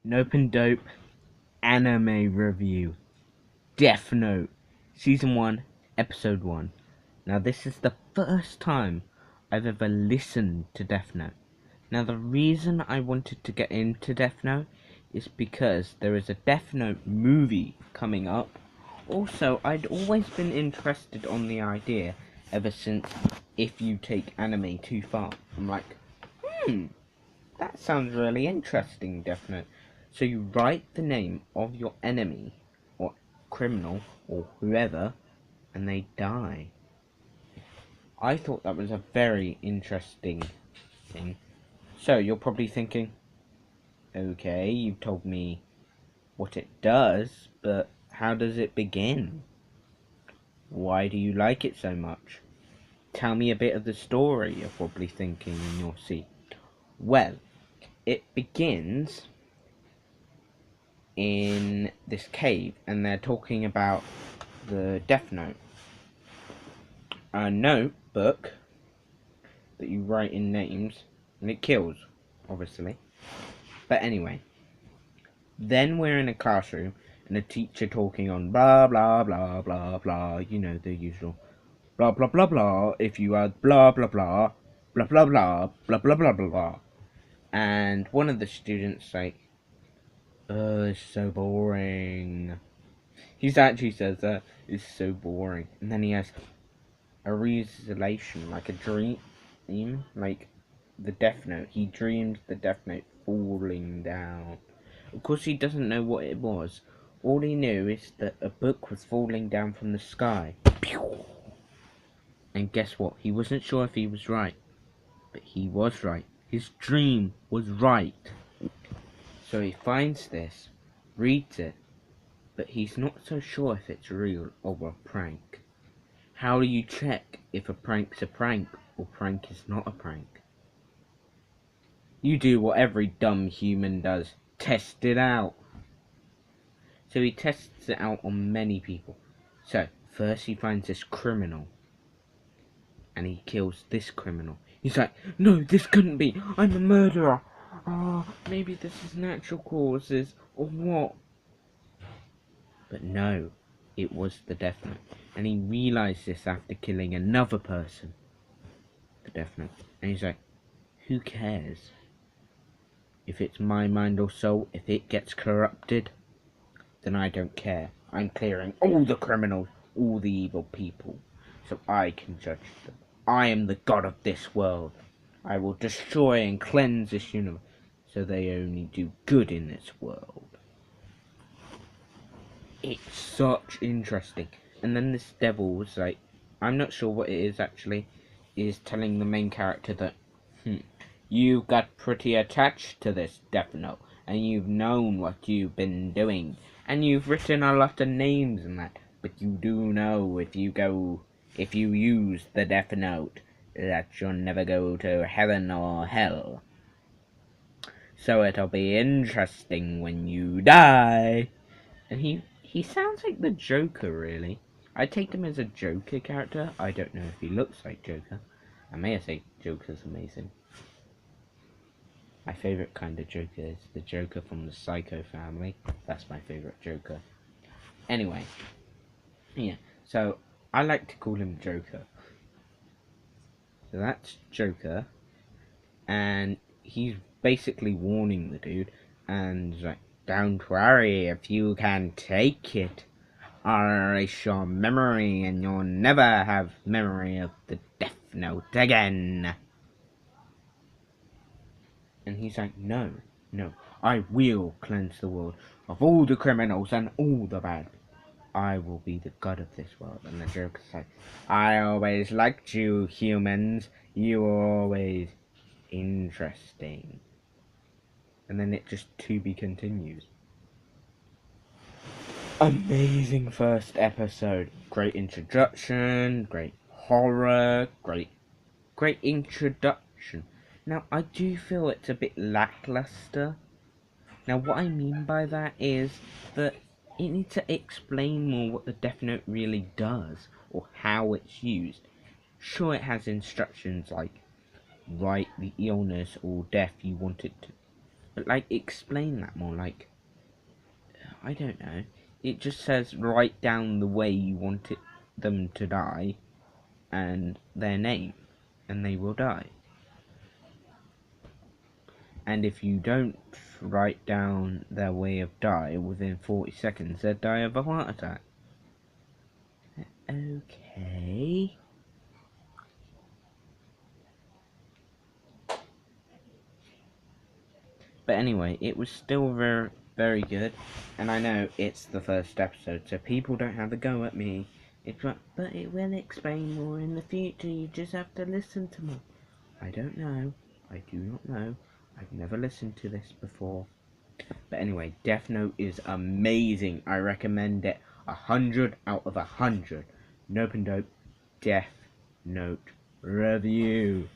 Nope and Dope anime review. Death Note, Season 1, Episode 1. Now, this is the first time I've ever listened to Death Note. Now, the reason I wanted to get into Death Note is because there is a Death Note movie coming up. Also, I'd always been interested on the idea ever since If You Take Anime Too Far. I'm like, that sounds really interesting, Death Note. So you write the name of your enemy, or criminal, or whoever, and they die. I thought that was a very interesting thing. So you're probably thinking, okay, you've told me what it does, but how does it begin? Why do you like it so much? Tell me a bit of the story, you're probably thinking in your seat. Well, it begins in this cave, and they're talking about the Death Note, a notebook that you write in names, and it kills, obviously. But anyway, then we're in a classroom, and a teacher talking on blah blah blah blah blah. You know, the usual blah blah blah blah. If you add blah blah blah blah blah blah blah blah blah blah blah, and one of the students like, "Oh, it's so boring." He actually says that it's so boring, and then he has a realization, like a dream, like the Death Note. He dreams the Death Note falling down. Of course, he doesn't know what it was. All he knew is that a book was falling down from the sky. And guess what? He wasn't sure if he was right, but he was right. His dream was right. So he finds this, reads it, but he's not so sure if it's real or a prank. How do you check if a prank's a prank or prank is not a prank? You do what every dumb human does. Test it out. So he tests it out on many people. So, first he finds this criminal. And he kills this criminal. He's like, no, this couldn't be. I'm a murderer. Maybe this is natural causes or what? But no, it was the Death Note. And he realized this after killing another person. The Death Note. And he's like, who cares? If it's my mind or soul, if it gets corrupted, then I don't care. I'm clearing all the criminals, all the evil people, so I can judge them. I am the god of this world. I will destroy and cleanse this universe, so they only do good in this world. It's such interesting. And then this devil was like, I'm not sure what it is actually, is telling the main character that, you got pretty attached to this Death Note, and you've known what you've been doing, and you've written a lot of names and that, but you do know if you use the Death Note, that you'll never go to heaven or hell. So it'll be interesting when you die. And he sounds like the Joker, really. I take him as a Joker character. I don't know if he looks like Joker. I may have said Joker's amazing. My favourite kind of Joker is the Joker from the Psycho family. That's my favourite Joker. Anyway, yeah, so I like to call him Joker. So that's Joker, and he's basically warning the dude, and he's like, don't worry, if you can take it, I'll erase your memory, and you'll never have memory of the Death Note again. And he's like, no, I will cleanse the world of all the criminals and all the bad. I will be the god of this world. And the Joker's like, I always liked you, humans. You were always interesting. And then it just to be continues. Amazing first episode. Great introduction, great horror, great introduction. Now, I do feel it's a bit lackluster. Now, what I mean by that is that it needs to explain more what the Death Note really does, or how it's used. Sure, it has instructions like, write the illness or death you want it to, But like, explain that more. Like, I don't know. It just says write down the way you want them to die and their name, and they will die. And if you don't write down their way of die within 40 seconds, they'll die of a heart attack. Okay. But anyway, it was still very, very good. And I know it's the first episode, so people don't have a go at me. But it will explain more in the future. You just have to listen to me. I don't know. I do not know. I've never listened to this before. But anyway, Death Note is amazing. I recommend it 100 out of 100. Nope and Dope Death Note review.